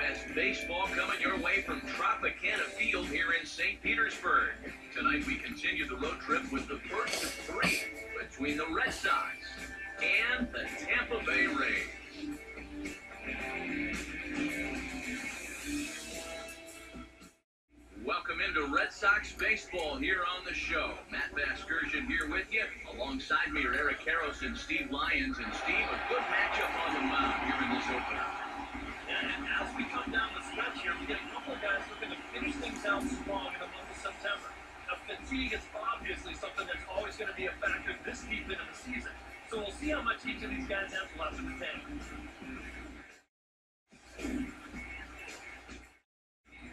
as baseball coming your way from Tropicana Field here in St. Petersburg. Tonight we continue the road trip with the first of three between the Red Sox and the Tampa Bay Rays. Welcome into Red Sox baseball here on the show. Matt Vasgersian here with you. Alongside me are Eric Karros and Steve Lyons. And Steve, a good matchup on the mound here in this opener. And as we come down the stretch here, we get a couple of guys looking to finish things out strong in the month of September. Now, fatigue is obviously something that's always going to be a factor this deep into the season. So we'll see how much each of these guys has left in the tank.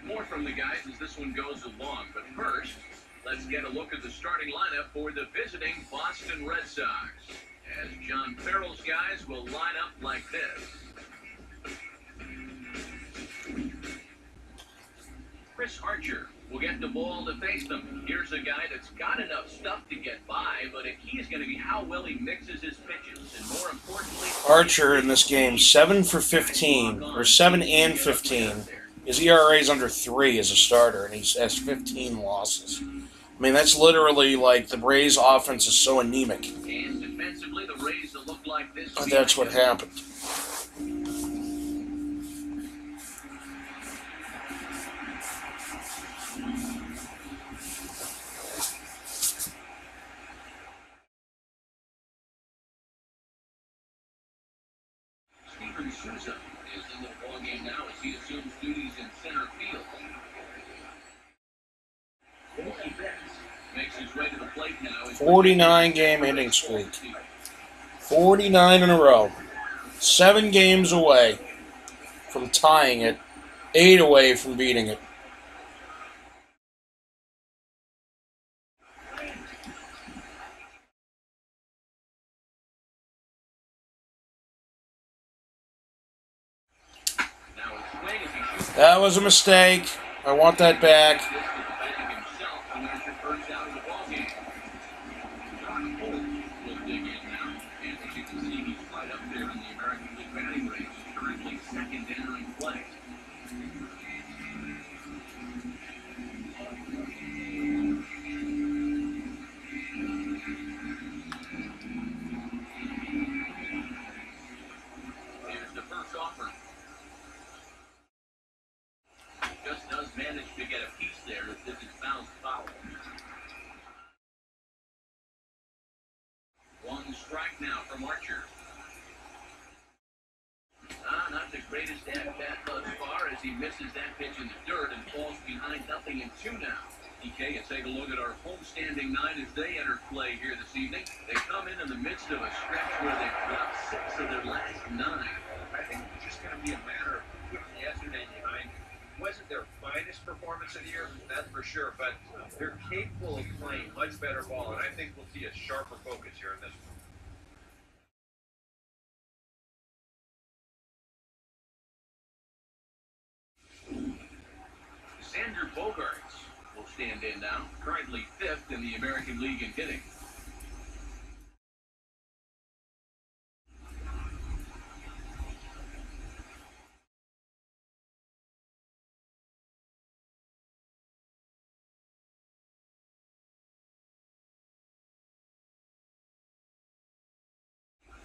More from the guys as this one goes along. But first, let's get a look at the starting lineup for the visiting Boston Red Sox. As John Farrell's guys will line up like this. Chris Archer will get the ball to face them. Here's a guy that's got enough stuff to get by, but a key is going to be how well he mixes his pitches. And more importantly, Archer in this game, 7 for 15, or 7 and 15. His ERA is under 3 as a starter, and he has 15 losses. I mean, that's literally like the Rays' offense is so anemic. And defensively, the Rays will look like this. But that's what happened. Souza is in the ballgame now as he assumes duties in center field. Mookie Betts makes his way to the plate now. 49-game hitting streak. 49 in a row. 7 games away from tying it. 8 away from beating it. That was a mistake. I want that back. Just does manage to get a piece there if this is bounced foul. One strike now from Archer. Not the greatest at-bat thus far as he misses that pitch in the dirt and falls behind 0-2 now. DK, and take a look at our homestanding 9 as they enter play here this evening. They come in the midst of a stretch where they've dropped 6 of their last 9. I think it's just going to be a matter of putting yesterday behind. Wasn't their finest performance of the year, that's for sure, but they're capable of playing much better ball, and I think we'll see a sharper focus here in this one. Xander Bogaerts will stand in now, currently 5th in the American League in hitting.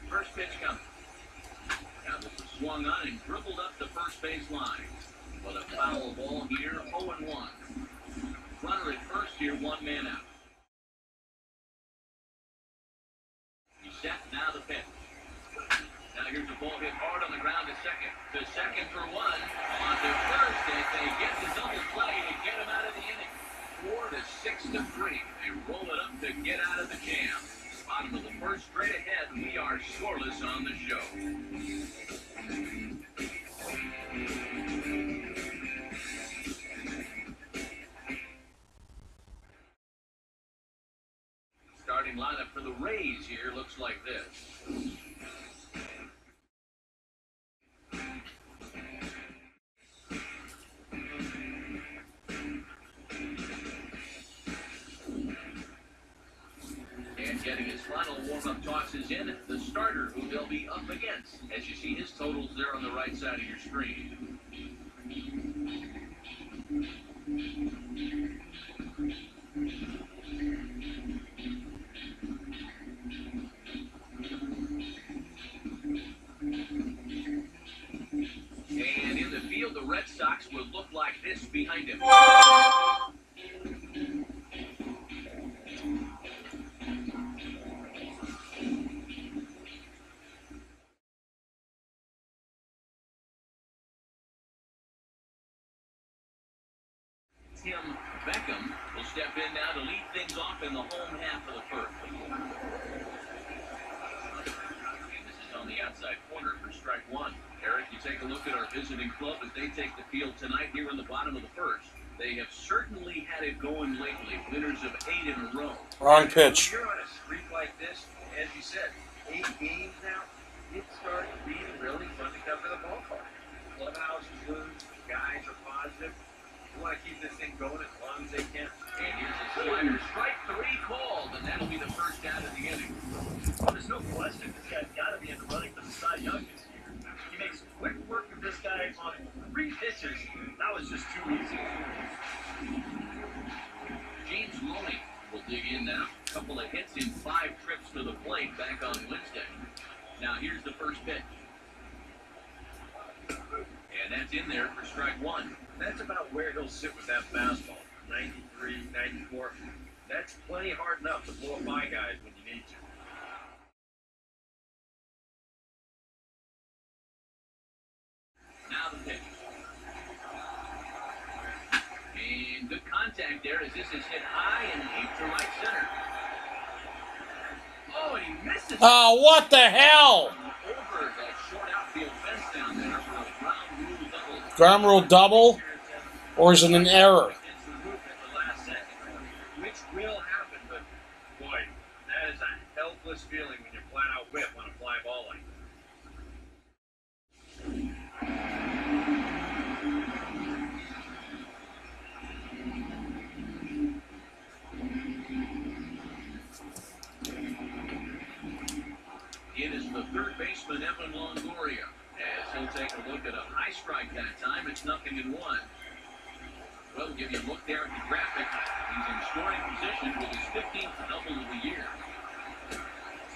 First pitch coming. Now this is swung on and dribbled up the first base line. But a foul ball here, 0-1. Runner at first here, 1 man out. He's set, now the pitch. Now here's the ball hit hard on the ground to second. To second for 1. On to first, and they get the double play to get him out of the inning. 4 to 6 to 3. They roll it up to get out of the jam. Bottom of the first, straight ahead, we are scoreless on the show. Starting lineup for the Rays here looks like this. And getting his final warm-up tosses in, the starter who they'll be up against, as you see his totals there on the right side of your screen. And in the field, the Red Sox will look like this behind him. Tim Beckham will step in now to lead things off in the home half of the first. And this is on the outside corner for strike one. Eric, you take a look at our visiting club as they take the field tonight here in the bottom of the first. They have certainly had it going lately. Winners of 8 in a row. Wrong pitch. When you're on a streak like this, as you said, 8 games now, it starts being really fun to come to the ballpark. Clubhouse is loose, guys are positive. You want to keep this thing going as long as they can. And here's a slider. Strike 3 called, and that'll be the first out of the inning. Well, there's no question this guy's got to be in the running for the Cy Young this year. He makes quick work of this guy on 3 pitches. That was just too easy. James Loney will dig in now. A couple of hits in 5 trips to the plate back on Wednesday. Now here's the first pitch. And that's in there for strike 1. That's about where he'll sit with that fastball. 93, 94. That's plenty hard enough to blow by guys when you need to. Now the pitch. And good contact there as this is hit high and deep to right center. Oh, and he misses. Oh, what the hell? Over that short outfield fence down there for a ground rule double. Ground rule double? Or is it an error? It's the roof at the last second, which will happen, but boy, that is a helpless feeling when you flat out whip on a fly ball like that. It is the third baseman, Evan Longoria. As he'll take a look at a high strike that time, it's 0-1. We'll give you a look there at the graphic. He's in scoring position with his 15th double of the year.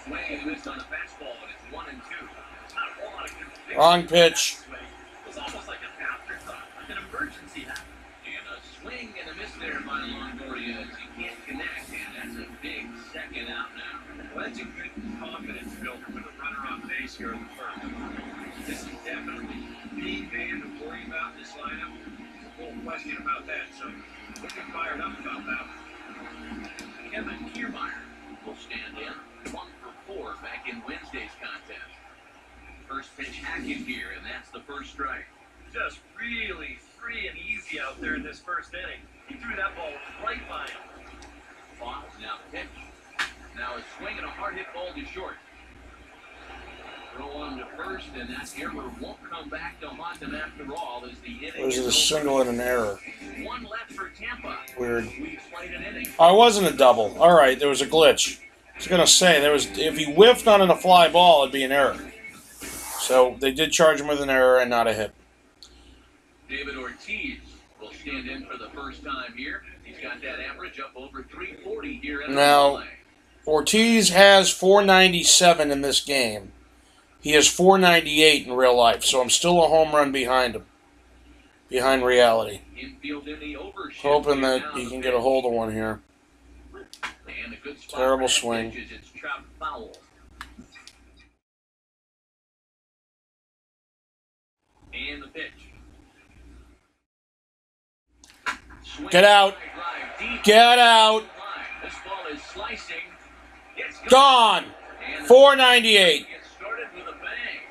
Swing and miss on a fastball, and it's 1-2. It's not a lot of conviction. Wrong pitch. It's almost like an afterthought, like an emergency happened. And a swing and a miss there by Longoria as he can't connect, and that's a big second out now. Well, that's a good confidence builder with a runner on base here in the first. This is definitely the man to worry about in this lineup. No question about that, so looking fired up about that. Kevin Kiermaier will stand in. 1 for 4 back in Wednesday's contest. First pitch hacking here, and that's the first strike. Just really free and easy out there in this first inning. He threw that ball right by him. Fox now the pitch. Now a swing and a hard hit ball to short. Throw on to first, and that error won't come back to haunt them after all as the inning Was it a is single and an error? over. 1 left for Tampa. Weird. We've played an inning. Oh, it wasn't a double. All right, there was a glitch. I was gonna say there was. If he whiffed on a fly ball, it'd be an error. So they did charge him with an error and not a hit. David Ortiz will stand in for the first time here. He's got that average up over 340 here in Now, play. Ortiz has 497 in this game. He has 498 in real life, so I'm still a home run behind him. Behind reality. Infield in the overshift. Hoping Here that now he the can pitch. get a hold of one here. And a good spot Terrible for that swing. pitch as it's chopped foul. And the pitch. Swing Get out. drive deep. Get out. This ball is slicing. It's Gone. And 498. gets started with a bang.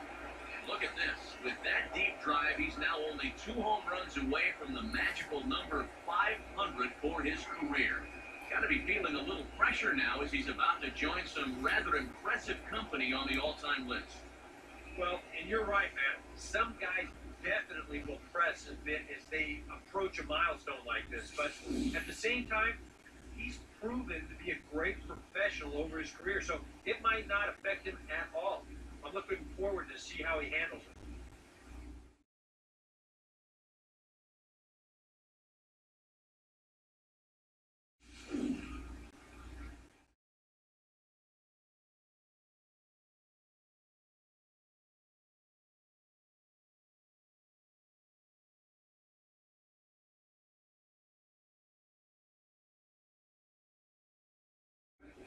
Look at this. With that deep drive, he's now only 2 home runs away from the magical number 500 for his career. Got to be feeling a little pressure now as he's about to join some rather impressive company on the all-time list. Well, and you're right, man. Some guys definitely will press a bit as they approach a milestone like this. But at the same time, he's proven to be a great professional over his career. So it might not affect him at all. I'm looking forward to see how he handles it.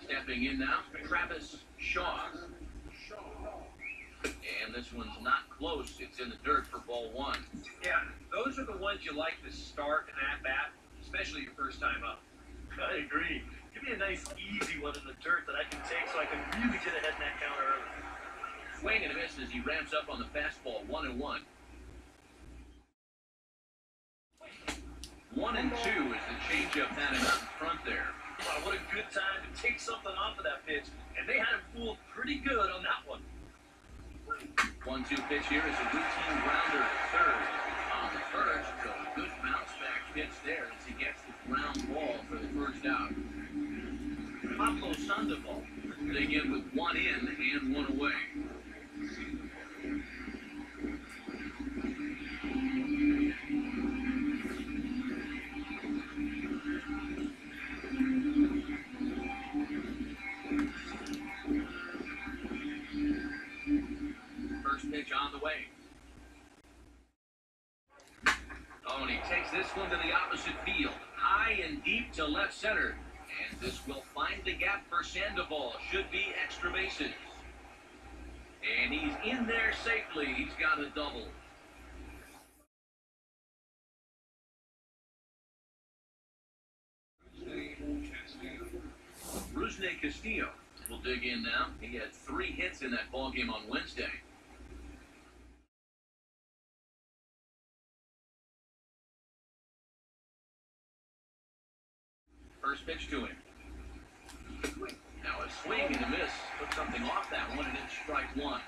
Stepping in now, Travis Shaw. And this one's not close. It's in the dirt for ball one. Yeah, those are the ones you like to start in at bat, especially your first time up. I agree. Give me a nice, easy one in the dirt that I can take so I can really get ahead in that counter early. Swing and a miss as he ramps up on the fastball. 1-1. 1-2 is the changeup batted out in front there. Wow, what a good time to take something off of that pitch, and they had him fooled pretty good on that one. 1-2 pitch here is a routine grounder to third. On the first, so a good bounce back pitch there as he gets the ground ball for the first out. Pablo Sandoval begin with one in and one away. First pitch on the way. Oh, and he takes this one to the opposite field. High and deep to left center. And this will find the gap for Sandoval. Should be extra bases. And he's in there safely. He's got a double. Rusney Castillo will dig in now. He had 3 hits in that ballgame on Wednesday. First pitch to him. Now a swing and a miss. Took something off that one, and it's strike one.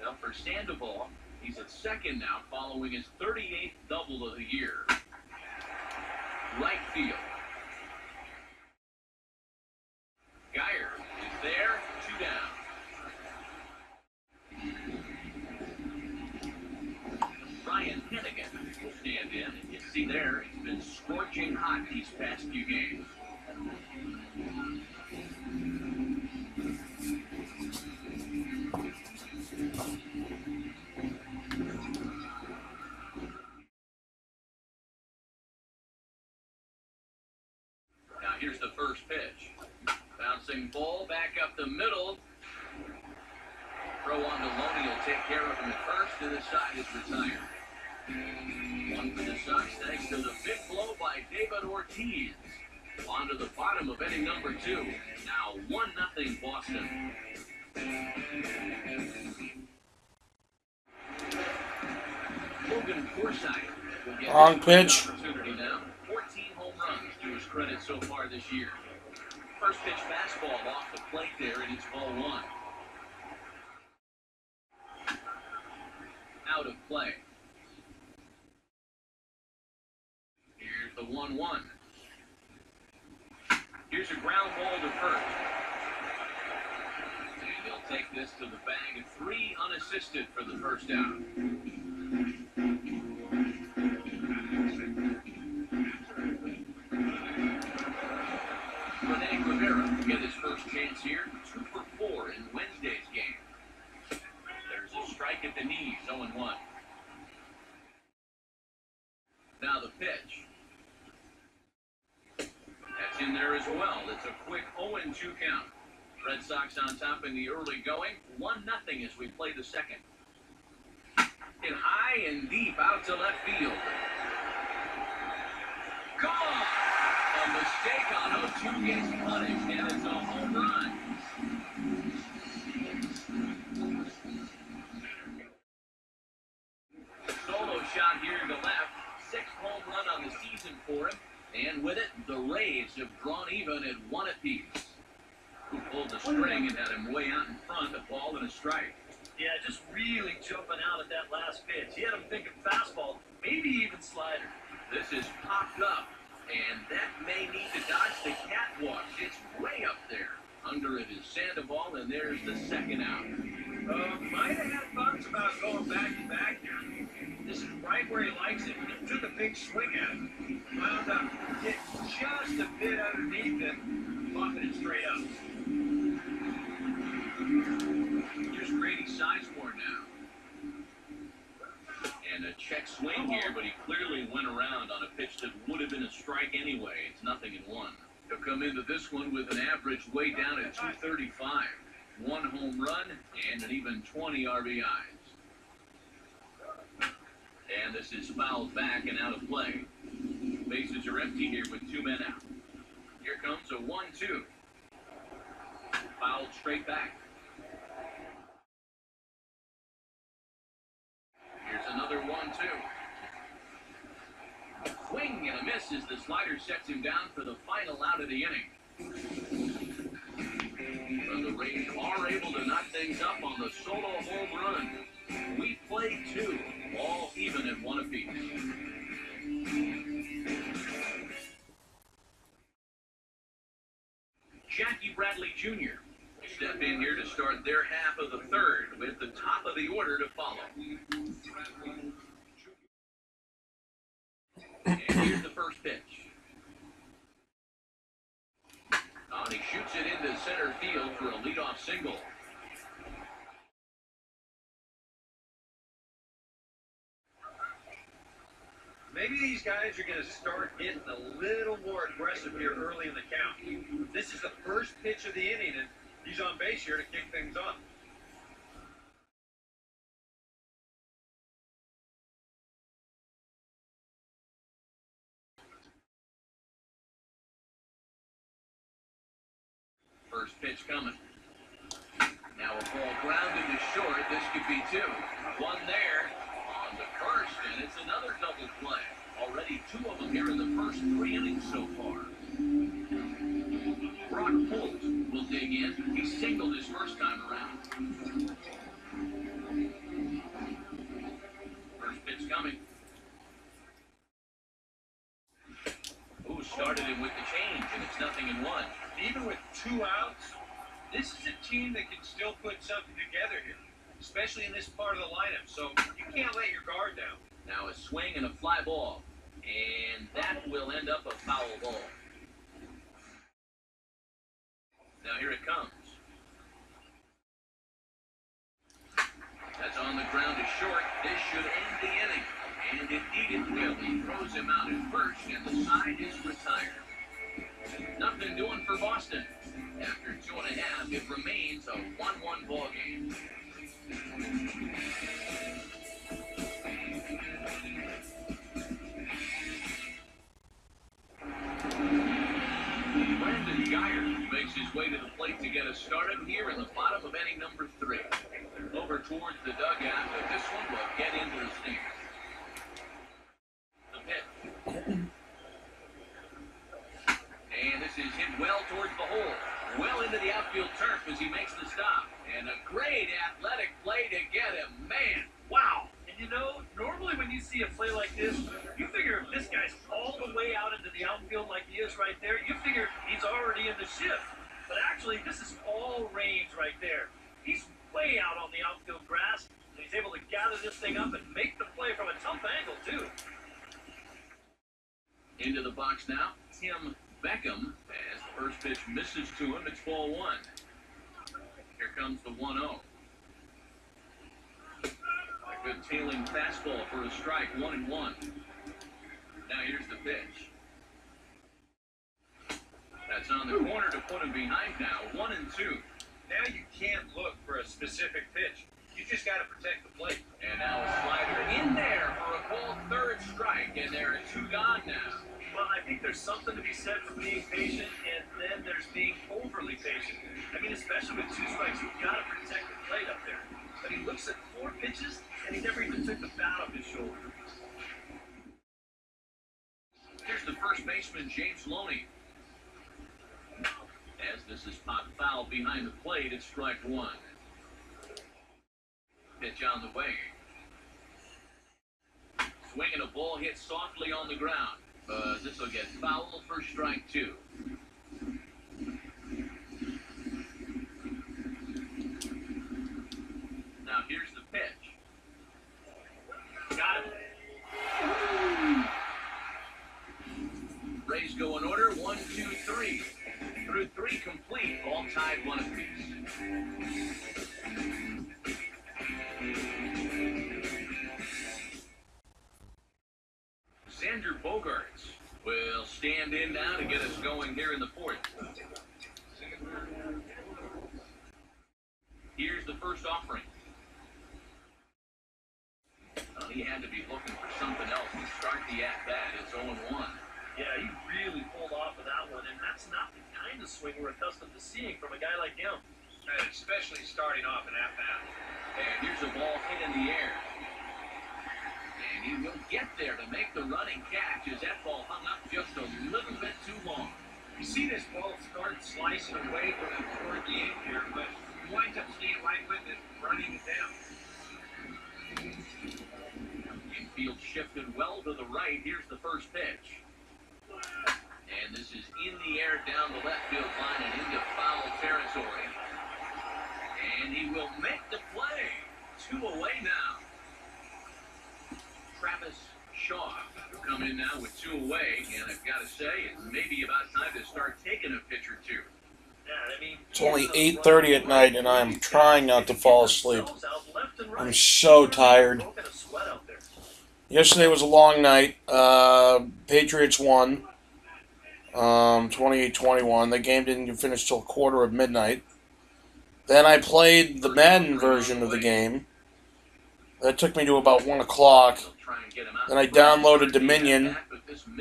Now for Sandoval, he's at second now, following his 38th double of the year. Right field. Geyer is there, 2 down. Ryan Hennigan will stand in. And you see there, it's been scorching hot these past few games. Now here's the first pitch. Bouncing ball back up the middle. Throw on to Loney will take care of him at first, and the side is retired. One for the Sox thanks to the big blow by David Ortiz. On to the bottom of inning number 2. Now 1-0 Boston. Logan Forsythe will get Wrong pitch. opportunity now. 14 home runs to his credit so far this year. First pitch fastball off the plate there, and it's ball 1. Out of play. Here's the 1-1. Here's a ground ball to first. And he'll take this to the bag. 3 unassisted for the first out. Rene Rivera will get his first chance here. 2 for 4 in Wednesday's game. There's a strike at the knees, 0-1. Now the pitch. That's in there as well. It's a quick 0-2 count. Red Sox on top in the early going. 1-0 as we play the second. Hit high and deep out to left field. Gone! A mistake on 0-2 gets punished, and it's a home run. Solo shot here to left. 6th home run on the season for him. And with it, the Rays have drawn even at 1 apiece. Who pulled the string and had him way out in front, a ball and a strike. Yeah, just really jumping out at that last pitch. He had him thinking fastball, maybe even slider. This is popped up, and that may need to dodge the catwalks. It's way up there. Under it is Sandoval, and there's the second out. Might have had thoughts about going back-to-back here. This is right where he likes it. He took a big swing at it. Wound up getting just a bit underneath it, bumping it straight up. Here's Grady Sizemore now. And a check swing here, but he clearly went around on a pitch that would have been a strike anyway. It's 0-1. The come into this one with an average way down at 235. One home run and an even 20 RBIs. And this is fouled back and out of play. Bases are empty here with 2 men out. Here comes a 1-2. Fouled straight back. Here's another 1-2. Swing and a miss as the slider sets him down for the final out of the inning. But the Rays are able to knock things up on the solo home run. We played 2, all even at 1 apiece. Jackie Bradley Jr. step in here to start their half of the third with the top of the order to follow. And here's the first pitch. Oh, and he shoots it into center field for a leadoff single. Maybe these guys are going to start getting a little more aggressive here early in the count. This is the first pitch of the inning, and he's on base here to kick things off. First pitch coming. Now a ball grounded to short. This could be 2. One there on the first, and it's another double play. Already 2 of them here in the first 3 innings so far. Brock Holt will dig in. He singled his first time around. First pitch coming. Ooh, started him with the change, and it's 0-1. Even with 2 outs, this is a team that can still put something together here, especially in this part of the lineup, so you can't let your guard down. Now a swing and a fly ball, and that will end up a foul ball. Now here it comes. That's on the ground to short. This should end the inning, and indeed it will. He throws him out at first, and the side is retired. Nothing doing for Boston. After 2.5, it remains a 1-1 ball game. Brandon Geyer makes his way to the plate to get us started here in the bottom of inning number 3. Over towards the dugout, but this one will get into the stands. The pitch. And this is hit well towards the hole. Well into the outfield turf as he makes the stop. And a great athletic play to get him. Man, wow. And you know, normally when you see a play like this, you figure if this guy's all the way out into the outfield like he is right there, you figure he's already in the shift. But actually, this is all range right there. He's way out on the outfield grass, and he's able to gather this thing up and make the play from a tough angle, too. Into the box now, Tim Beckham, as the first pitch misses to him, it's ball 1. Here comes the 1-0. A good tailing fastball for a strike, 1-1. Now here's the pitch. That's on the corner to put him behind now, 1-2. Now you can't look for a specific pitch. You just got to protect the plate. And now a slider in there for a called third strike, and there are 2 gone now. Well, I think there's something to be said for being patient, and then there's being overly patient. I mean, especially with 2 strikes, you've got to protect the plate up there. But he looks at 4 pitches, and he never even took the bat off his shoulder. Here's the first baseman, James Loney. As this is popped foul behind the plate, it's strike 1. Pitch on the way. Swinging a ball hit softly on the ground. This will get fouled for strike 2. Now here's the pitch. Got it. Rays go in order, 1, 2, 3. Through 3 complete, all tied 1 apiece. Xander Bogaerts will stand in now to get us going here in the 4th. first offering. He had to be looking for something else to start the at-bat. It's 0-1. Yeah, he really pulled off of that one, and that's not the kind of swing we're accustomed to seeing from a guy like him. And especially starting off an at-bat. And here's a ball hit in the air. And he will get there to make the running catch as that ball hung up just a little bit too long. You see this ball start slicing away from toward the end here, but he winds up staying right with it, running it down. Infield shifted well to the right. Here's the first pitch. And this is in the air down the left field line and into foul territory. And he will make the play. 2 away now. Travis Shaw will come in now with 2 away. And I've got to say, it may be about time to start taking a pitch or two. It's only 8:30 at night, and I'm trying not to fall asleep. I'm so tired. Yesterday was a long night. Patriots won 28-21. The game didn't finish till 1:15. Then I played the Madden version of the game. That took me to about 1 o'clock. Then I downloaded Dominion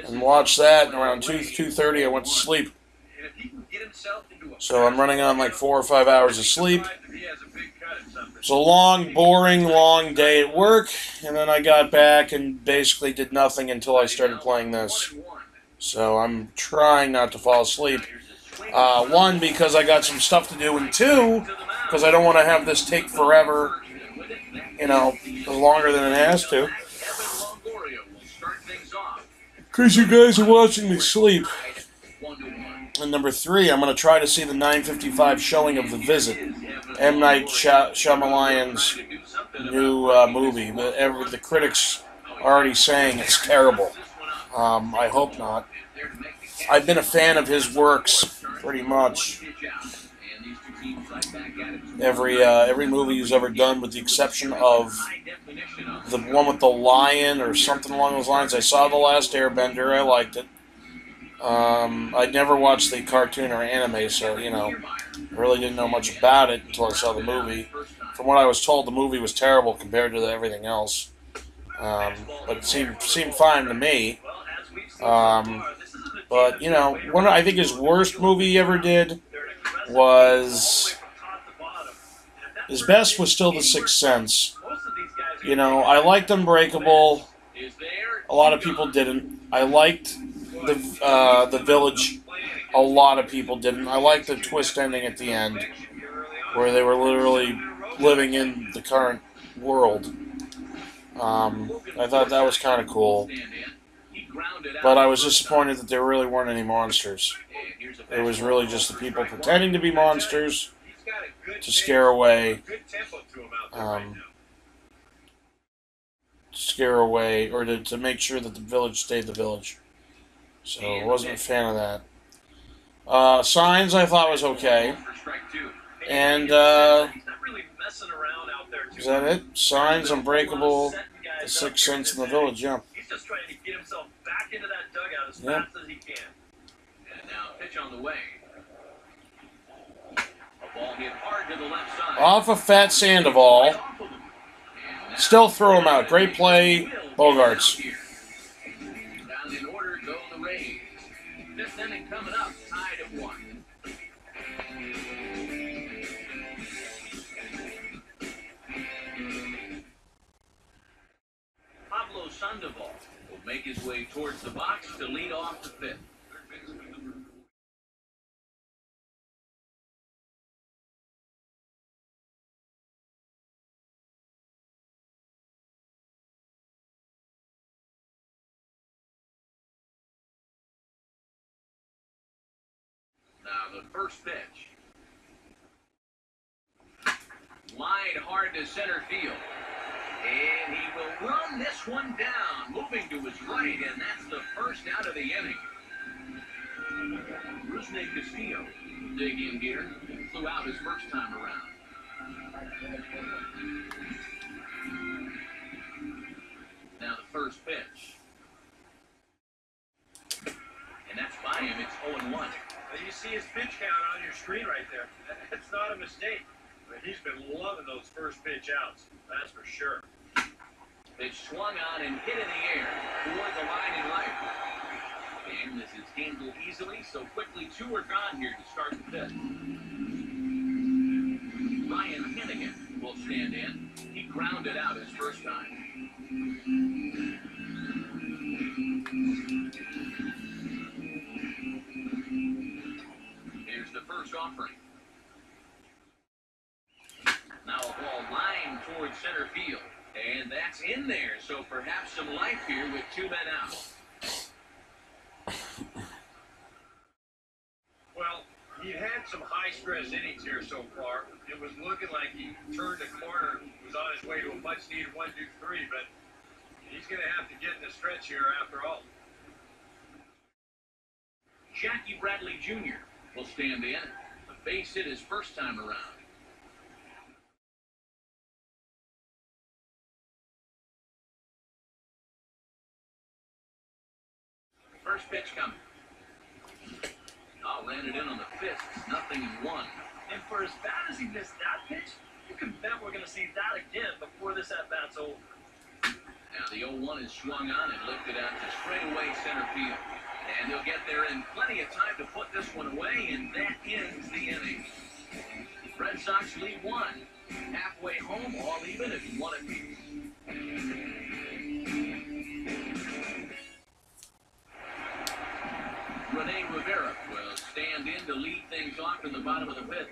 and watched that, and around 2:30 I went to sleep. So I'm running on like 4 or 5 hours of sleep. It's a long, boring, long day at work, and then I got back and basically did nothing until I started playing this. So I'm trying not to fall asleep. 1, because I got some stuff to do, and 2, because I don't want to have this take forever, you know, longer than it has to. Because you guys are watching me sleep. And number 3, I'm going to try to see the 9:55 showing of The Visit, M. Night Shyamalan's new movie. The critics are already saying it's terrible. I hope not. I've been a fan of his works pretty much. Every movie he's ever done, with the exception of the one with the lion or something along those lines. I saw The Last Airbender. I liked it. I'd never watched the cartoon or anime, so, you know, I really didn't know much about it until I saw the movie. From what I was told, the movie was terrible compared to everything else. But it seemed fine to me. But, you know, I think his worst movie he ever did was... His best was still The Sixth Sense. You know, I liked Unbreakable. A lot of people didn't. I liked the Village. A lot of people didn't. I liked the twist ending at the end, where they were literally living in the current world. I thought that was kind of cool. But I was disappointed that there really weren't any monsters. It was really just the people pretending to be monsters to scare away, or to make sure that the village stayed the village. So I wasn't a fan of that. Signs I thought was okay. And, is that it? Signs, Unbreakable, The Sixth Sense, and The Village, yeah. He's just trying to get himself back into that dugout as fast as he can. And now pitch on the way. A ball hit hard to the left side. Off of Fat Sandoval. Still throw him out. Great play, Bogarts. Down in order go the Rays. Fifth inning coming up, tied at 1. Pablo Sandoval will make his way towards the box to lead off the 5th. Now the first pitch. Line hard to center field. And he will run this one down, moving to his right, and that's the first out of the inning. Rusney Castillo dig in here, flew out his first time around. Now the first pitch. And that's by him, it's 0-1. You see his pitch count on your screen right there. It's not a mistake. He's been loving those first pitch outs, that's for sure. It swung on and hit in the air toward the line in right. And this is handled easily, so quickly 2 are gone here to start the 5th. Ryan Hennigan will stand in. He grounded out his first time. Here's the first offering. Now a ball lined towards center field. And that's in there, so perhaps some life here with 2 men out. Well, he had some high-stress innings here so far. It was looking like he turned the corner, was on his way to a much-needed 1-2-3, but he's going to have to get in the stretch here after all. Jackie Bradley Jr. will stand in. A base hit his first time around. First pitch coming. Oh, landed in on the fist. 0-1. And for as bad as he missed that pitch, you can bet we're going to see that again before this at-bat's over. Now the 0-1 is swung on and lifted out to straightaway center field. And he'll get there in plenty of time to put this one away, and that ends the inning. Red Sox lead 1. Halfway home, all even if you want it. Rene Rivera will stand in to lead things off in the bottom of the 5th.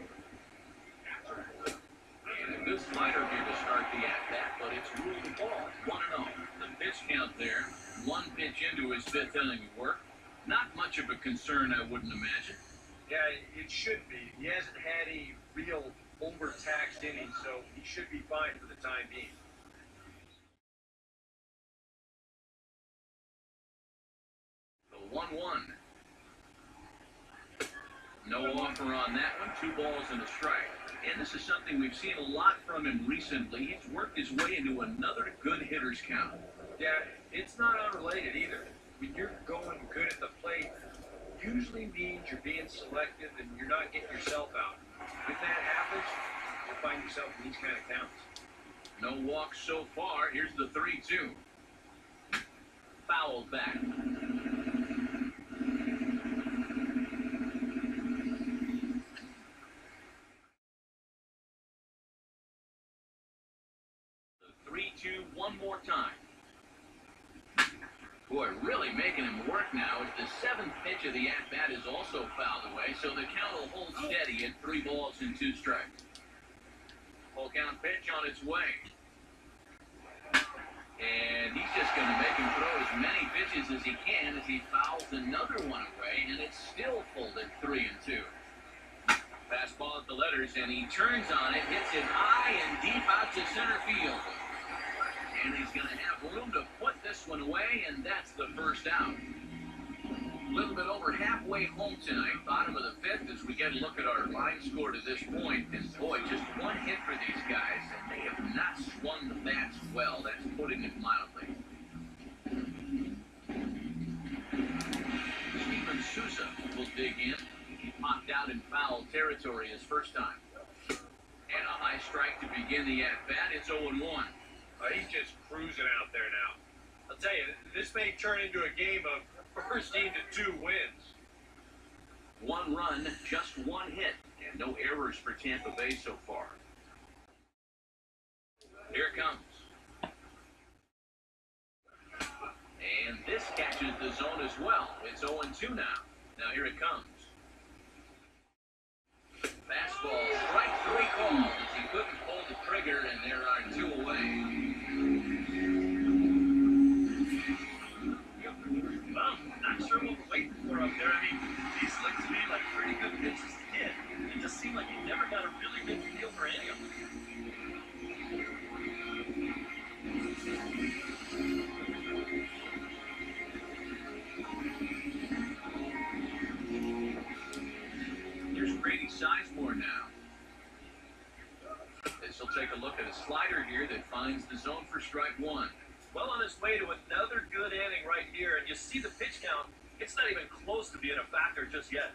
And a good slider here to start the at-bat, but it's ruled the ball. 1-0. The pitch count there. 1 pitch into his 5th inning of work. Not much of a concern, I wouldn't imagine. Yeah, it should be. He hasn't had any real overtaxed innings, so he should be fine for the time being. The 1-1. No offer on that one. 2 balls and a strike. And this is something we've seen a lot from him recently. He's worked his way into another good hitter's count. Yeah, it's not unrelated either. When you're going good at the plate, usually means you're being selective and you're not getting yourself out. When that happens, you'll find yourself in these kind of counts. No walks so far. Here's the 3-2. Fouled back. The 3-2 one more time. Boy, really making him work now as the 7th pitch of the at-bat is also fouled away, so the count will hold steady at 3 balls and 2 strikes. Full count pitch on its way. And he's just going to make him throw as many pitches as he can as he fouls another one away, and it's still folded 3-2. Fastball at the letters, and he turns on it, hits it high and deep out to center field. And he's going to have room to put this one away, and that's the first out. A little bit over halfway home tonight, bottom of the 5th, as we get a look at our line score to this point. And boy, just 1 hit for these guys, and they have not swung the bats well. That's putting it mildly. Steven Souza will dig in. He popped out in foul territory his first time. And a high strike to begin the at-bat. It's 0-1. He's just cruising out there now. I'll tell you, this may turn into a game of first team to 2 wins. 1 run, just 1 hit, and no errors for Tampa Bay so far. Here it comes. And this catches the zone as well. It's 0-2 now. Now here it comes. Fastball, strike 3 called as he couldn't pull the trigger, and there are 2 away. Well, not sure what we're waiting for up there. I mean, these look to me like pretty good pitches to hit. It just seemed like he never got a really good feel for any of them. Here's Grady Sizemore now. This will take a look at a slider here that finds the zone for strike 1. Well on his way to another good inning right here, and you see the pitch count, it's not even close to being a factor just yet.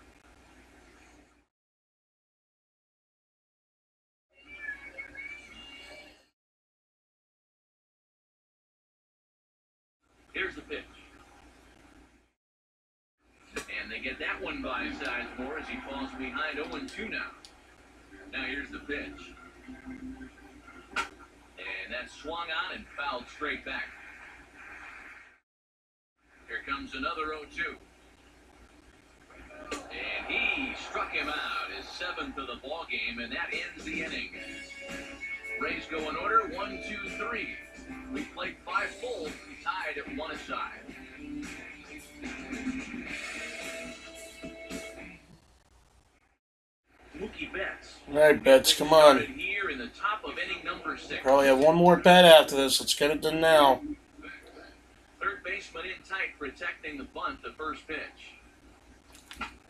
get that one by his size more as he falls behind 0-2 now. Now here's the pitch. And that's swung on and fouled straight back. Here comes another 0-2. And he struck him out, his 7th of the ball game, and that ends the inning. Rays go in order, 1-2-3. We played 5 full, tied at 1 aside. Mookie Betts. All right, Betts, come on. Here in the top of inning number 6. Probably have one more bet after this. Let's get it done now. Third baseman in tight, protecting the bunt, the first pitch.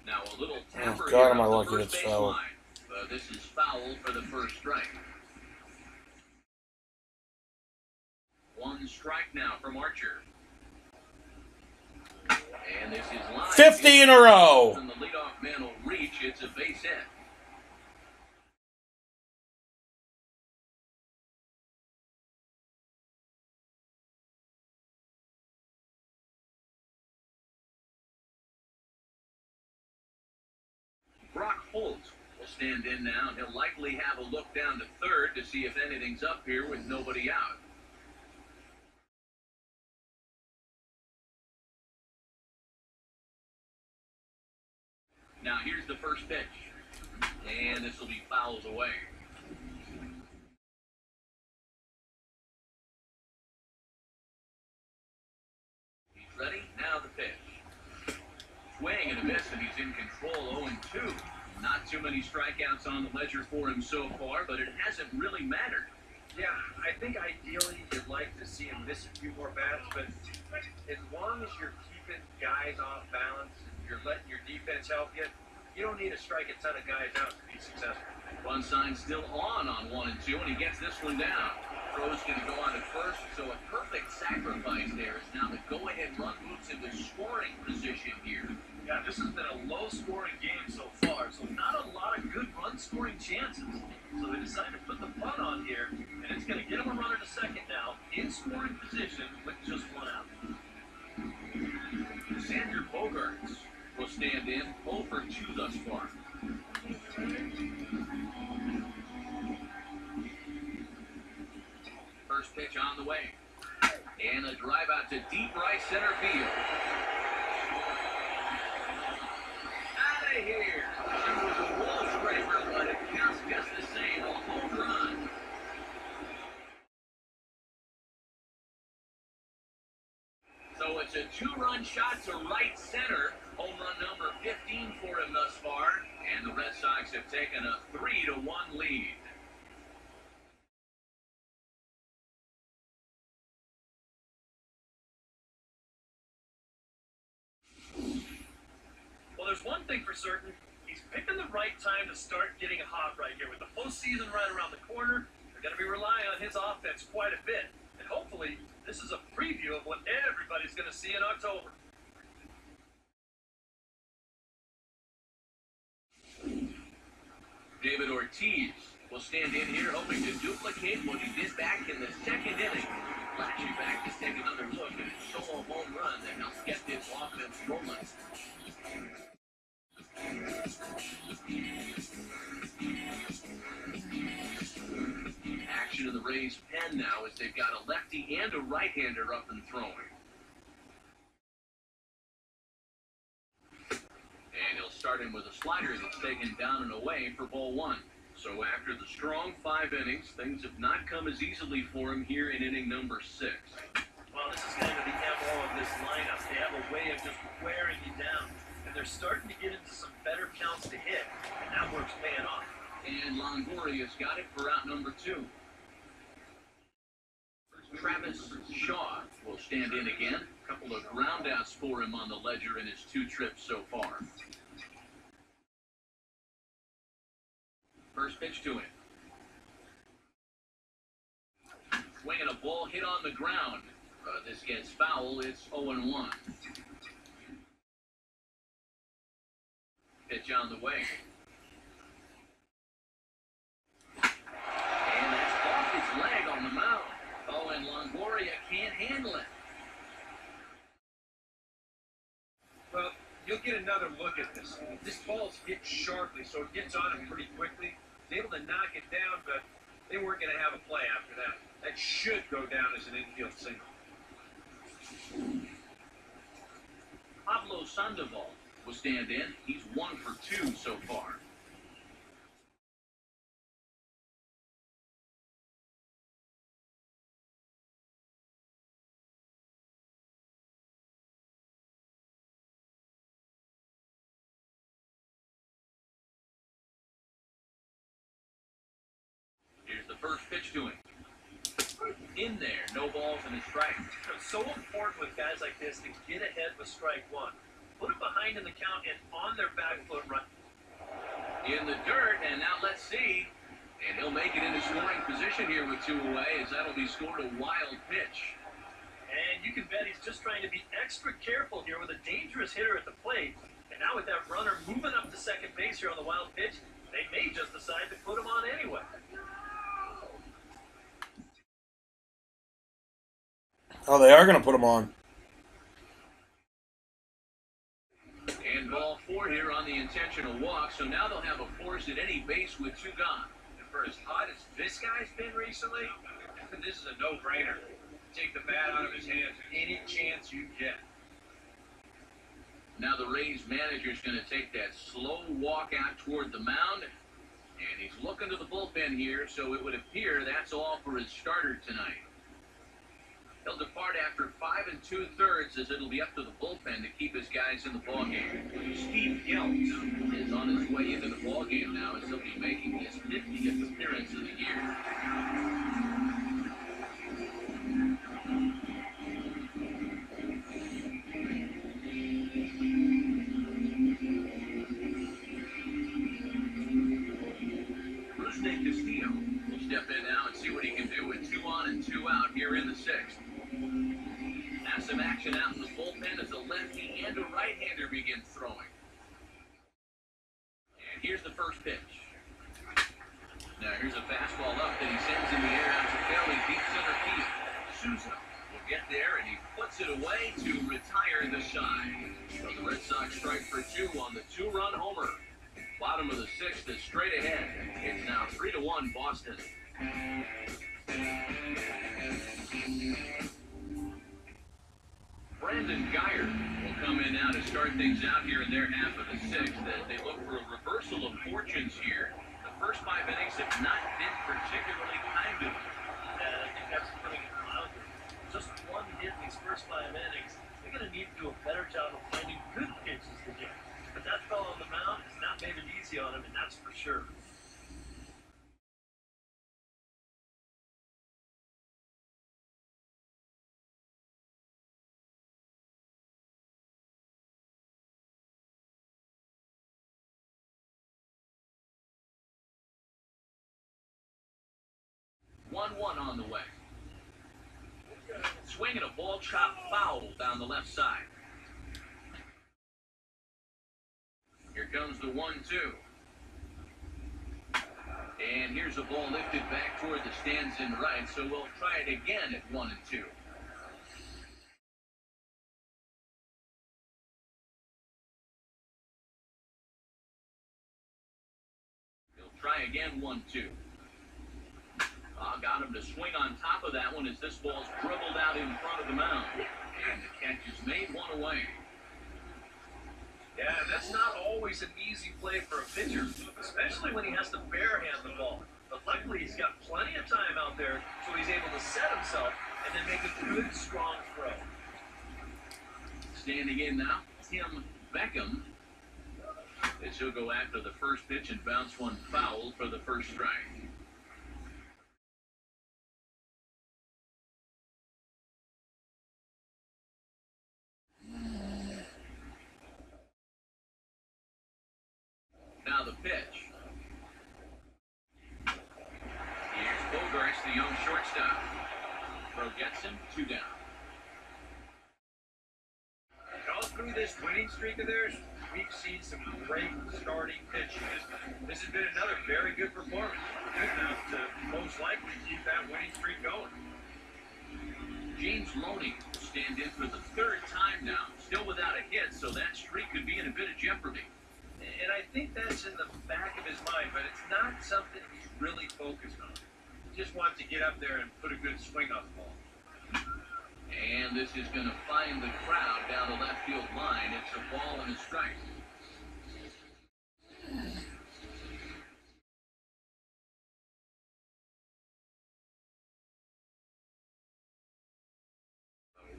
Now a little tapper God, here am I up the lucky first it's base foul. line. This is foul for the first strike. 1 strike now from Archer. And this is line. 50 in a row. And the leadoff man will reach. It's a base hit. Brock Holt will stand in now, and he'll likely have a look down to third to see if anything's up here with nobody out. Now here's the first pitch, and this will be fouls away. He's ready, now the pitch. Swing and a miss, and he's in control, 0-2. Not too many strikeouts on the ledger for him so far, but it hasn't really mattered. Yeah, I think ideally you'd like to see him miss a few more bats, but as long as you're keeping guys off balance and you're letting your defense help you don't need to strike a ton of guys out to be successful. Run sign still on 1 and 2, and he gets this one down. Throws going to go on at first, so a perfect sacrifice there is now the go-ahead run moves into scoring position here. Yeah, this has been a low-scoring game so far, so not a lot of good run-scoring chances. So they decided to put the punt on here, and it's going to get them a runner to second now, in scoring position with just 1 out. Xander Bogaerts will stand in 0-2 thus far. First pitch on the way. And a drive out to deep right center field. Out of here. It was a wall scraper, but it counts just the same. A home run. So it's a 2-run shot to right center. Home run number 15 for him thus far. And the Red Sox have taken a 3-1 lead. Well, there's one thing for certain. He's picking the right time to start getting hot right here. With the postseason right around the corner, they're going to be relying on his offense quite a bit. And hopefully, this is a preview of what everybody's going to see in October. David Ortiz will stand in here hoping to duplicate what he did back in the 2nd inning. Flashing back to take another look at his solo home run that helps get this offense rolling. Action in the Rays' pen now as they've got a lefty and a right-hander up and throwing. And he'll start him with a slider that's taken down and away for ball 1. So after the strong 5 innings, things have not come as easily for him here in inning number 6. Well, this is kind of the MO of this lineup. They have a way of just wearing you down. And they're starting to get into some better counts to hit. And that work's paying off. And Longoria's got it for out number 2. Travis Shaw will stand in again. A couple of groundouts for him on the ledger in his 2 trips so far. First pitch to him. Swinging a ball hit on the ground. This gets foul. It's 0-1. Pitch on the way. And that's off his leg on the mound. Oh, and Longoria can't handle it. Well, you'll get another look This ball's hit sharply, so it gets on him pretty quickly. He's able to knock it down, but they weren't going to have a play after that. That should go down as an infield single. Pablo Sandoval will stand in. He's 1 for 2 so far. Here's the first pitch to him. In there, no balls and a strike. It's so important with guys like this to get ahead with strike one. Put it behind in the count and on their back foot run. In the dirt, and now let's see. And he'll make it into scoring position here with 2 away, as that'll be scored a wild pitch. And you can bet he's just trying to be extra careful here with a dangerous hitter at the plate. And now with that runner moving up to second base here on the wild pitch, they may just decide to put him on anyway. Oh, they are going to put him on. And ball 4 here on the intentional walk, so now they'll have a force at any base with 2 gone. And for as hot as this guy's been recently, this is a no-brainer. Take the bat out of his hands any chance you get. Now the Rays manager's going to take that slow walk out toward the mound, and he's looking to the bullpen here, so it would appear that's all for his starter tonight. He'll depart after 5 2/3, as it'll be up to the bullpen to keep his guys in the ballgame. Steve Geltz is on his way into the ballgame now, as he'll be making his 50th appearance of the year. Castillo will step in now and see what he can do with 2 on and 2 out here in the 6th. Now some action out in the bullpen as a lefty and a right-hander begins throwing. And here's the first pitch. Now here's a fastball up that he sends in the air out to fairly deep center field. Souza will get there, and he puts it away to retire the side. So the Red Sox strike for 2 on the 2-run homer. Bottom of the 6th is straight ahead. It's now 3-1 Boston. Brandon Geyer will come in now to start things out here in their half of the 6th as they look for a reversal of fortunes here. The first 5 innings have not been particularly kind to them. I think that's putting it mildly. Just 1 hit in these first 5 innings. They're going to need to do a better job of finding good pitches to get. But that fellow on the mound has not made it easy on him, and that's for sure. One on the way. Swinging a ball chopped foul down the left side. Here comes the 1-2. And here's a ball lifted back toward the stands in right, so we'll try it again at 1-2. He'll try again 1-2. Got him to swing on top of that one as this ball's dribbled out in front of the mound. And the catch is made 1 away. Yeah, that's not always an easy play for a pitcher, especially when he has to barehand the ball. But luckily, he's got plenty of time out there, so he's able to set himself and then make a good, strong throw. Standing in now, Tim Beckham. As he'll go after the first pitch and bounce one foul for the first strike. Now the pitch. Here's Bogarts, the young shortstop. Throw gets him, 2 down. All through this winning streak of theirs, we've seen some great starting pitching. This has been another very good performance. Good enough to most likely keep that winning streak going. James Loney will stand in for the 3rd time now. Still without a hit, so that streak could be in a bit of jeopardy. And I think that's in the back of his mind, but it's not something he's really focused on. He just wants to get up there and put a good swing on the ball. And this is going to find the crowd down the left field line. It's a ball and a strike.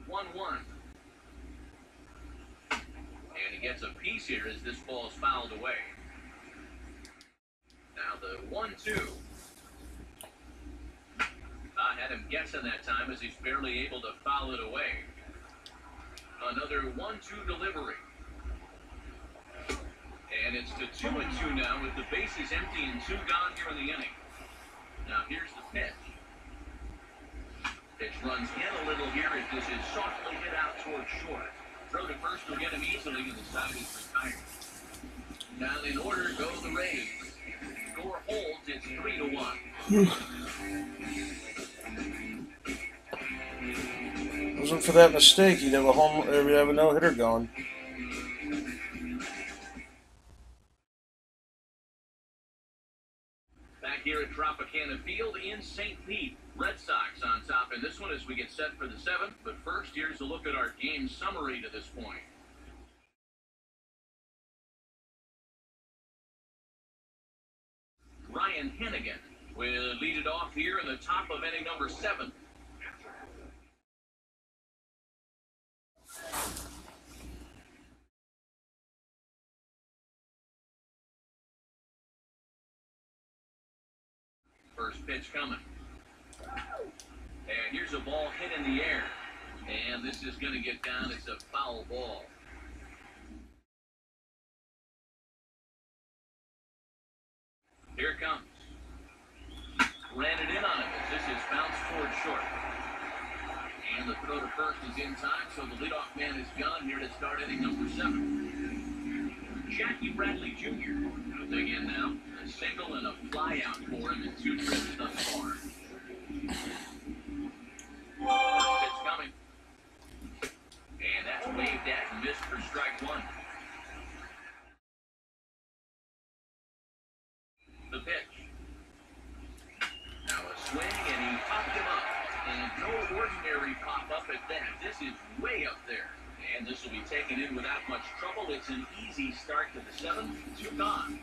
One. And he gets a piece here as this ball is fouled away. Now the 1-2. I had him guessing that time as he's barely able to foul it away. Another 1-2 delivery. And it's to 2-2 now with the bases empty and 2 gone here in the inning. Now here's the pitch. Pitch runs in a little here as this is softly hit out towards short. Throw to first will get him easily and the side is retired. Now in order go the Rays. Score holds, it's 3-1. Wasn't for that mistake, he'd have a no-hitter going. Back here at Tropicana Field in St. Pete, Red Sox on top in this one as we get set for the 7th. But first, here's a look at our game summary to this point. Ryan Hennigan will lead it off here in the top of inning number 7. First pitch coming. And here's a ball hit in the air. And this is going to get down. It's a foul ball. Here it comes. Ran it in on him as this is bounced towards short. And the throw to first is in time, so the leadoff man is gone here to start inning number 7. Jackie Bradley Jr. will dig in now. A single and a fly out for him in 2 trips thus far. First pitch coming. And that's waved at and missed for strike 1. The pitch. Now a swing and he popped him up. And no ordinary pop-up at that. This is way up there. And this will be taken in without much trouble. It's an easy start to the 7th. 2 gone.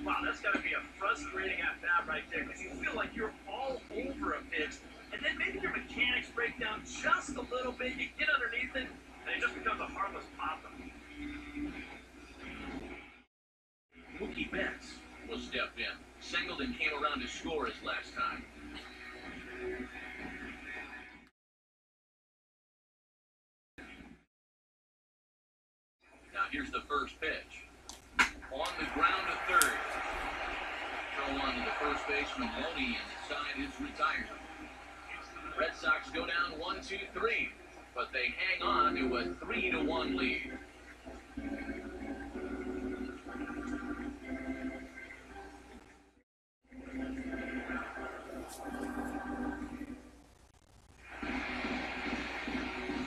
Wow, that's got to be a frustrating at-bat right there because you feel like you're all over a pitch, and then maybe your mechanics break down just a little bit, you get underneath it, and it just becomes a harmless pop-up. Mookie Betts will step in. Singled and came around to score his last time. Now here's the first pitch. On the ground to third. Throw on to the first baseman, Loney, and the side is retired. Red Sox go down 1-2-3, but they hang on to a 3-1 lead.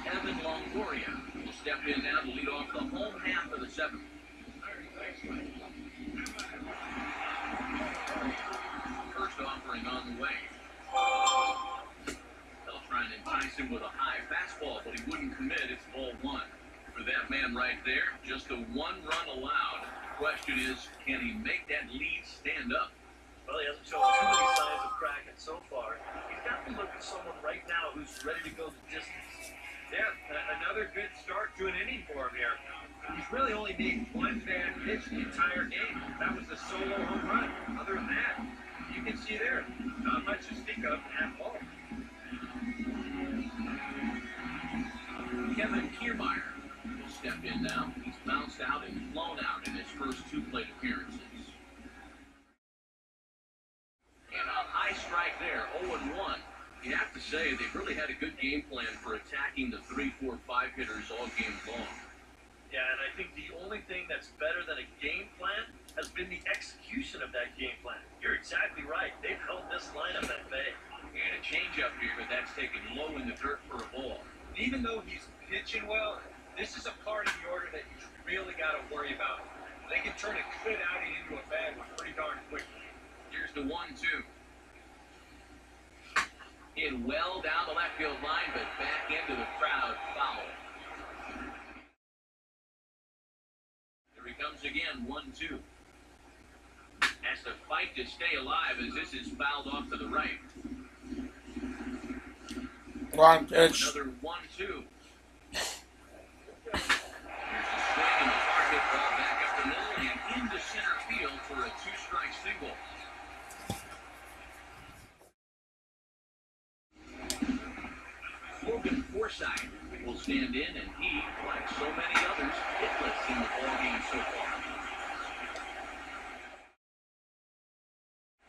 Evan Longoria will step in now to lead off the home half of the 7th. First offering on the way. They'll try and entice him with a high fastball, but he wouldn't commit. It's ball 1. For that man right there, just the 1 run allowed. The question is, can he make that lead stand up? Well, he hasn't shown too many signs of cracking so far. He's got to look at someone right now who's ready to go the distance. Yeah, another good start to an inning for him here. He's really only made 1 bad pitch the entire game. That was the solo home run. Other than that, you can see there, not much to speak of at all. Kevin Kiermaier will step in now. He's bounced out and flown out in his first 2 plate appearances. And a high strike there, 0-1. You have to say they've really had a good game plan for attacking the 3, 4, 5 hitters all game long. Yeah, and I think the only thing that's better than a game plan has been the execution of that game plan. You're exactly right. They've held this lineup at bay. And a changeup here, but that's taken low in the dirt for a ball. Even though he's pitching well, this is a part of the order that he's really got to worry about. They can turn a good outing into a bad one pretty darn quickly. Here's the 1-2. Hit well down the left field line, but back into the crowd, foul. Here he comes again, 1-2. Has to fight to stay alive as this is fouled off to the right. Wrong pitch. Another 1-2. Here's a swing and a hard hit ball back up the middle and into center field for a two-strike single. Logan Forsythe will stand in, and he, like so many others, hitless in the ballgame so far.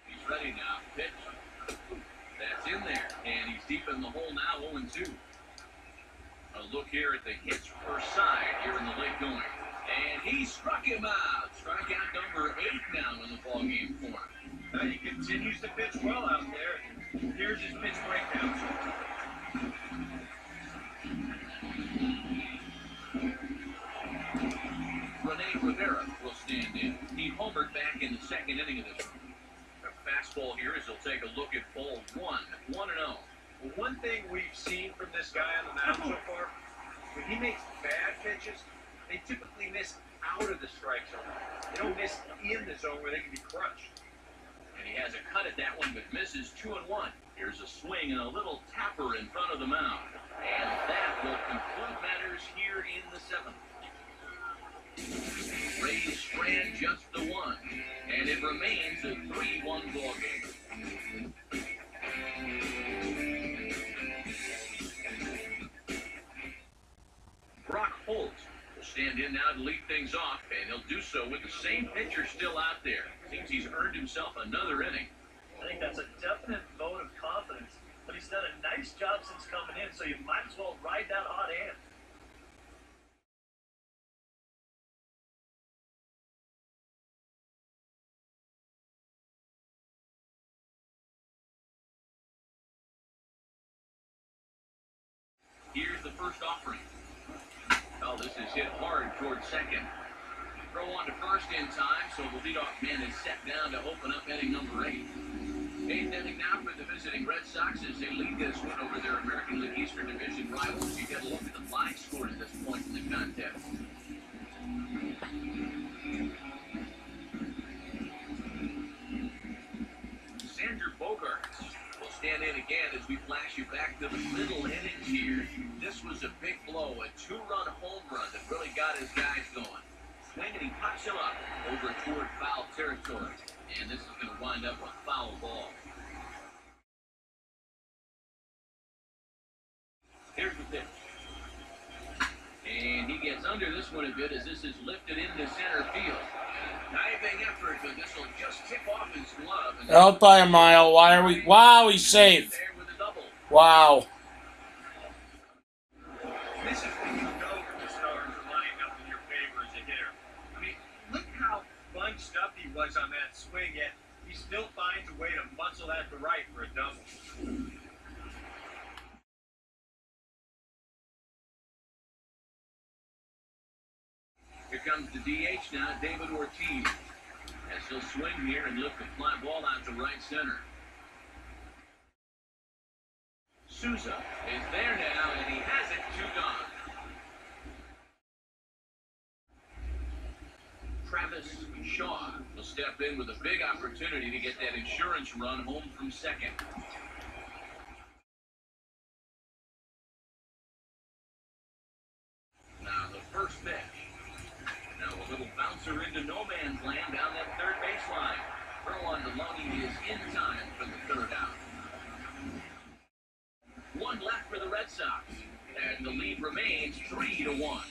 He's ready now. Pitch. That's in there, and he's deep in the hole now, 0-2. A look here at the hits per side here in the late going. And he struck him out. Strikeout number 8 now in the ballgame for him. He continues to pitch well out there. Here's his pitch breakdown. Rene Rivera will stand in. He homered back in the second inning of this one. A fastball here as he'll take a look at ball 1, 1-0. Well, one thing we've seen from this guy on the mound so far, when he makes bad pitches, they typically miss out of the strike zone. They don't miss in the zone where they can be crushed. And he has a cut at that one, but misses 2-1. Here's a swing and a little tapper in front of the mound. And that will conclude matters here in the 7th. Rays strand just the 1, and it remains a 3-1 ball game. Brock Holt will stand in now to lead things off, and he'll do so with the same pitcher still out there. Seems he's earned himself another inning. I think that's a definite vote of confidence, but he's done a nice job since coming in, so you might as well ride that hot hand. Here's the first offering. Oh, this is hit hard towards second. Throw on to first in time, so the leadoff man is set down to open up inning number 8. 8th inning now for the visiting Red Sox as they lead this one over their American League Eastern Division rivals. You get a look at the line score at this point in the contest. Xander Bogaerts will stand in again as we flash you back to the middle innings here. This was a big blow, a 2-run home run that really got his guys going. Swing and he pops him up over toward foul territory. And this is going to wind up a foul ball. Here's the pitch. And he gets under this one a bit as this is lifted into center field. Diving effort, but this will just tip off his glove. Out by a mile. Why are we? Wow, he's safe. There with a double. Wow. This is when you know the stars are lining up in your favor as a hitter. I mean, look how bunched up he was on that swing, yet he still finds a way to muscle that to right for a double. Here comes the DH now, David Ortiz. As he'll swing here and lift the fly ball out to right center. Souza is there now, and he has it 2 gone. Travis Shaw will step in with a big opportunity to get that insurance run home from second. Now the first pitch. Now a little bouncer into no man's land down that third baseline. Throw on to Lungy is in time for the third out. 1 left for the Red Sox, and the lead remains 3-1.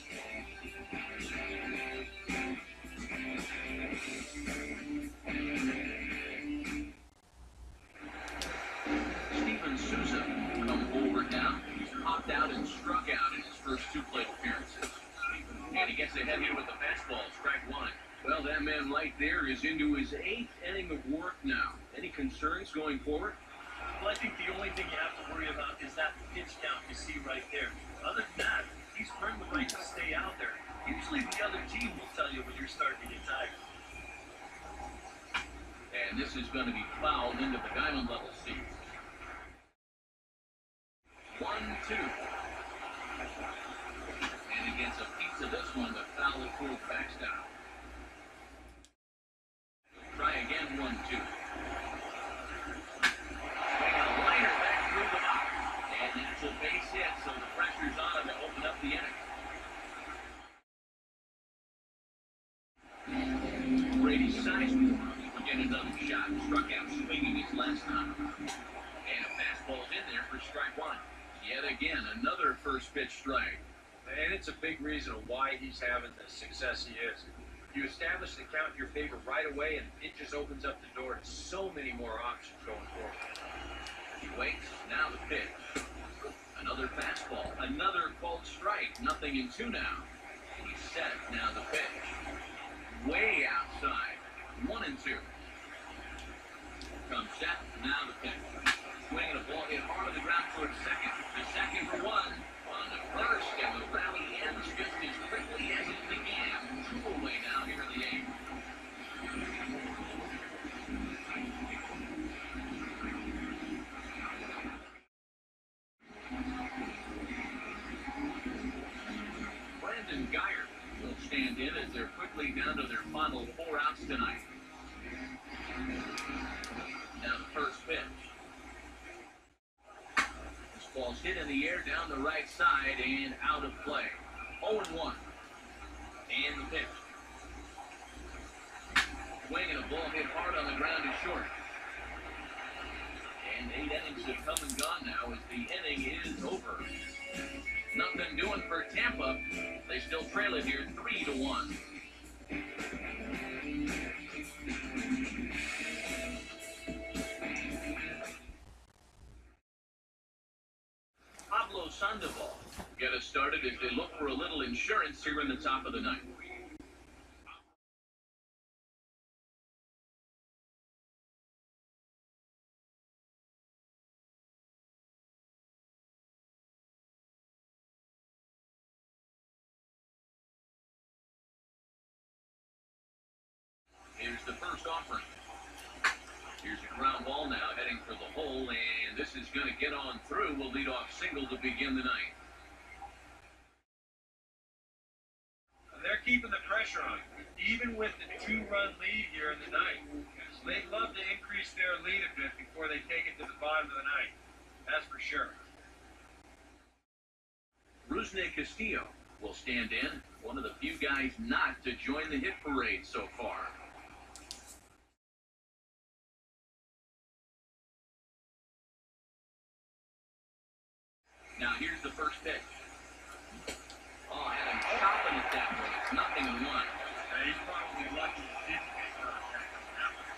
Steven Souza come forward now. He's popped out and struck out in his first 2 plate appearances. And he gets ahead here with the fastball, strike 1. Well, that man right there is into his 8th inning of work now. Any concerns going forward? Well, I think the only thing you have to worry about is that pitch count you see right there. Other than that, He's earned the right to stay out there. Usually the other team will tell you when you're starting to get tired. And this is going to be fouled into the diamond level seats. 1-2. And he gets a piece of this one, but foul approved backs down. Try again, 1-2. Swing a liner back through the box. And that's a base hit, so the pressure's on him to open up the inning. Brady Seisman will get another shot. Struck out swinging his last time. And a fastball's in there for strike one. Yet again, another first pitch strike. And it's a big reason why he's having the success he is. You establish the count in your favor right away, and it just opens up the door to so many more options going forward. He waits, now the pitch. Another fastball, another called strike. Nothing in two now. He's set, now the pitch. Way outside. 1-2. Comes set, now the pitch. Swinging a ball hit hard on the ground towards second. The second for one. On the first, and the rally ends just as quickly as it began. Two away now here in the eighth. Brandon Geyer will stand in as they're quickly down to their final 4 outs tonight. Now the first pitch. This ball's hit in the air down the right side and out of play. 0-1. And the pitch. Swinging a ball hit hard on the ground is short. And 8 innings have come and gone now as the inning is over. Nothing doing for Tampa. They still trail it here 3-1. Pablo Sandoval get us started as they look for a little insurance here in the top of the ninth. Here's the first offering. Here's a ground ball now heading for the hole, and this is going to get on through. Will lead off single to begin the ninth. They're keeping the pressure on, even with the 2-run lead here in the ninth. They'd love to increase their lead a bit before they take it to the bottom of the ninth. That's for sure. Rusney Castillo will stand in, one of the few guys not to join the hit parade so far. Now here's the first pitch. Oh, had him chopping it that way. It's 0-1. He's probably lucky he didn't get contact on that one.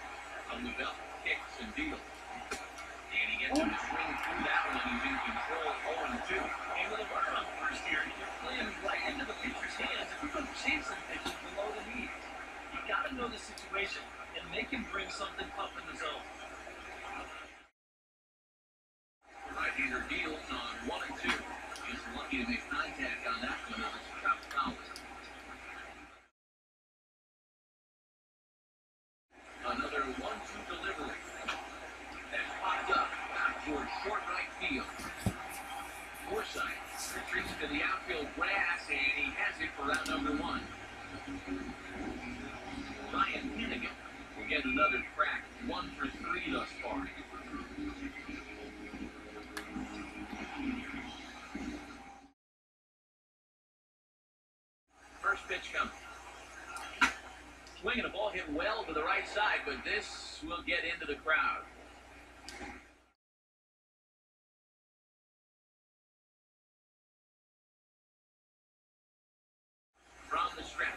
On the belt, kicks and deals. And he gets him to swing through that one, and he's in control 0-2. And with a runner on first here, you're playing right into the pitcher's hands. If you're going to chase some pitches below the knees, you got to know the situation and make him bring something up in the zone. Right-hander deals on 1-2. He's lucky to make contact on that one as it's chopped foul. Another 1-2 delivery. That's popped up out towards short right field. Forsythe retreats to the outfield grass, and he has it for out number 1. Ryan Hennigan will get another crack, 1 for 3 thus far. First pitch coming. Swinging a ball hit well to the right side, but this will get into the crowd. From the stretch.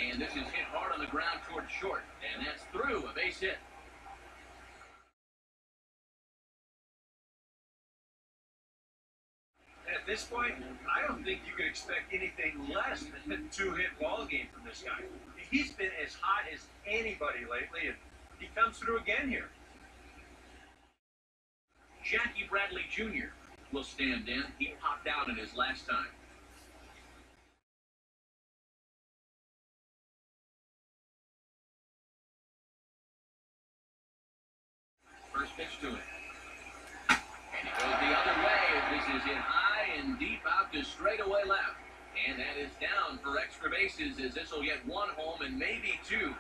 And this is hit hard on the ground towards short, and that's through, a base hit. At this point, I don't think you could expect anything less than a 2-hit ball game from this guy. He's been as hot as anybody lately, and he comes through again here. Jackie Bradley Jr. will stand in. He popped out in his last time. First pitch to him. And he goes the other way as this is hit high and deep out to straightaway left. And that is down for extra bases as this will get one home and maybe two.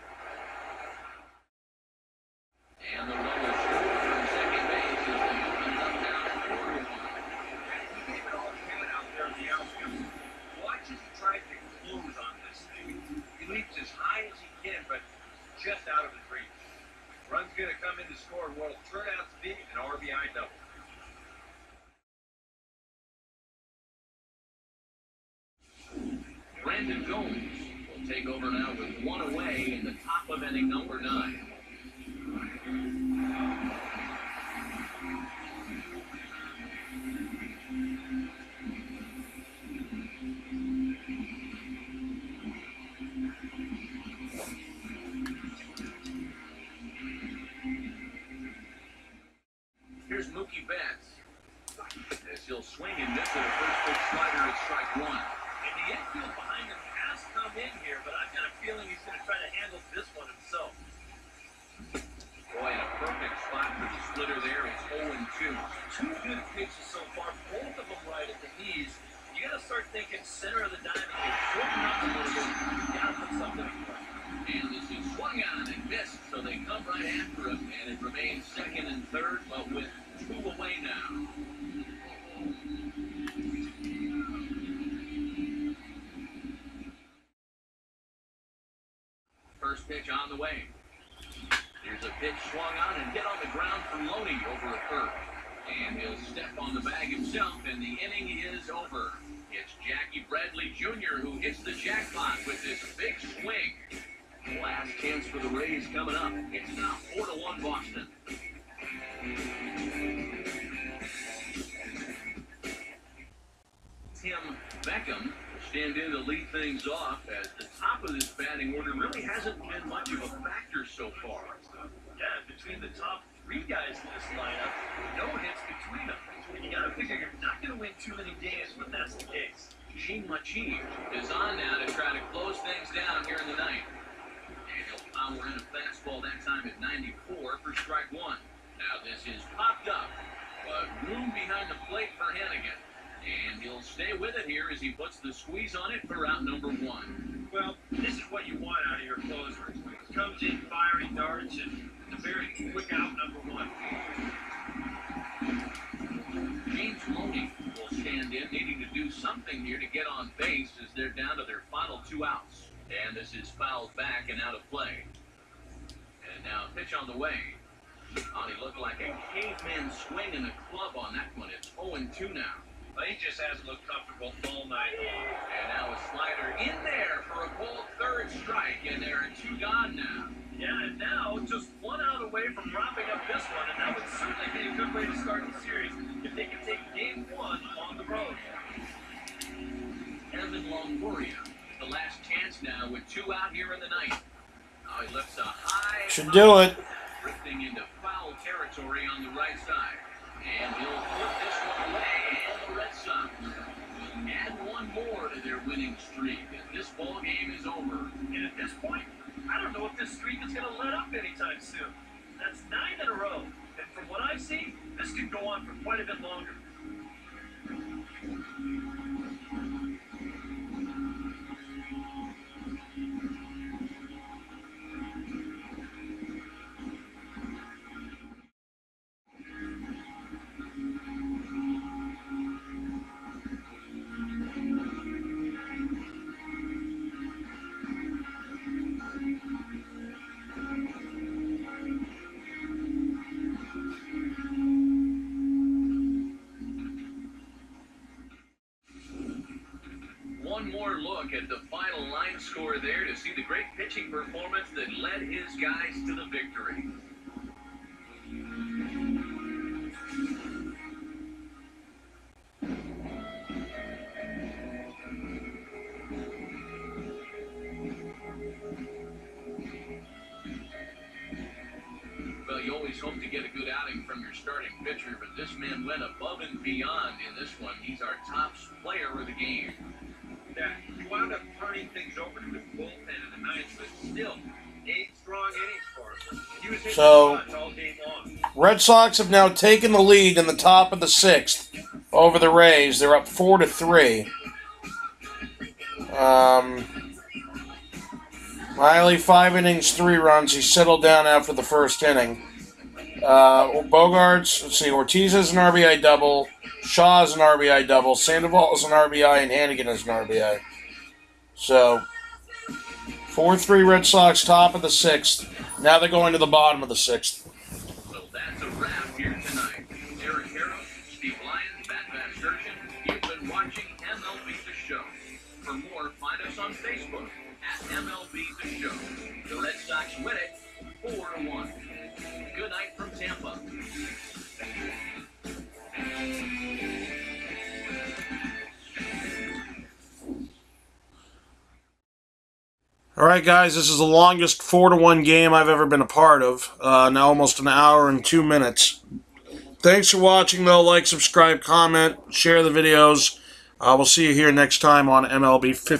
And the runner is short from second base as they open it up now 4-1. He gave it all he had out there in the outfield. Watch as he tries to close on this. He leaps as high as he can, but just out of his reach. Run's going to come in to score and what'll turn out to be an RBI double. Brandon Jones will take over now with one away in the top of inning number 9. Here's Mookie Betts. As he'll swing and miss at a first pitch slider at strike 1. And the infield behind him has come in here, but I've got a feeling he's going to try to handle this one himself. Boy, in a perfect spot for the splitter there. It's 0-2. Two good pitches so far, both of them right at the knees. You got to start thinking center of the diamond here. Shorten up a little bit. You got to put something in front. And this is swung on and missed, so they come right after him, and it remains second and third, but with 2 away now. First pitch on the way. Here's a pitch swung on and hit on the ground for Loney over a third. And he'll step on the bag himself, and the inning is over. It's Jackie Bradley Jr. who hits the jackpot with this big swing. Last chance for the Rays coming up. It's now 4-1 Boston. Tim Beckham will stand in to lead things off as the top of this batting order really hasn't been much of a factor so far. Yeah, between the top 3 guys in this lineup, no hits between them. And you got to figure you're not going to win too many games when that's the case. Gene Machi is on now to try to close things down here in the ninth. And he'll power in a fastball that time at 94 for strike 1. Now this is popped up, but room behind the plate for Hannigan. And he'll stay with it here as he puts the squeeze on it for out number 1. Well, this is what you want out of your closer. Comes in firing darts and a very quick out number 1. James Loney will stand in, needing to do something here to get on base as they're down to their final 2 outs. And this is fouled back and out of play. And now pitch on the way. He looked like a caveman swing in a club on that one. It's 0-2 now. Well, he just hasn't looked comfortable all night long. And now a slider in there for a bold third strike, and there are 2 gone now. Yeah, and now just 1 out away from wrapping up this one, and that would certainly be a good way to start the series if they can take game 1 on the road. Evan Longoria, the last chance now with 2 out here in the ninth. Now he lifts a high. Should do it. Drifting into foul territory on the right side. And he'll put this one away, and the Red Sox add 1 more to their winning streak, and this ball game is over. And at this point, I don't know if this streak is going to let up anytime soon. That's 9 in a row, and from what I've seen, this could go on for quite a bit longer. One more look at the final line score there to see the great pitching performance that led his guys to the victory. Well, you always hope to get a good outing from your starting pitcher, but this man went above and beyond in this one. He's our top player of the game. Yeah, he wound up turning things over to his bullpen in the ninth, but still, 8 strong innings for him. He was hitting shots all game long. Red Sox have now taken the lead in the top of the 6th over the Rays. They're up 4-3. Miley, 5 innings, 3 runs. He settled down after the first inning. Bogarts, let's see, Ortiz has an RBI double. Shaw has an RBI double. Sandoval has an RBI, and Hannigan has an RBI. So, 4-3 Red Sox, top of the 6th. Now they're going to the bottom of the 6th. So that's a wrap here tonight. Eric Harrow, Steve Lyons, Matt Van Sturgeon. You've been watching MLB The Show. For more, find us on Facebook at MLB The Show. The Red Sox win it 4-1. Good night from Tampa. All right, guys, this is the longest 4-1 game I've ever been a part of. Now almost an hour and 2 minutes. Thanks for watching, though. Like, subscribe, comment, share the videos. We'll see you here next time on MLB 15.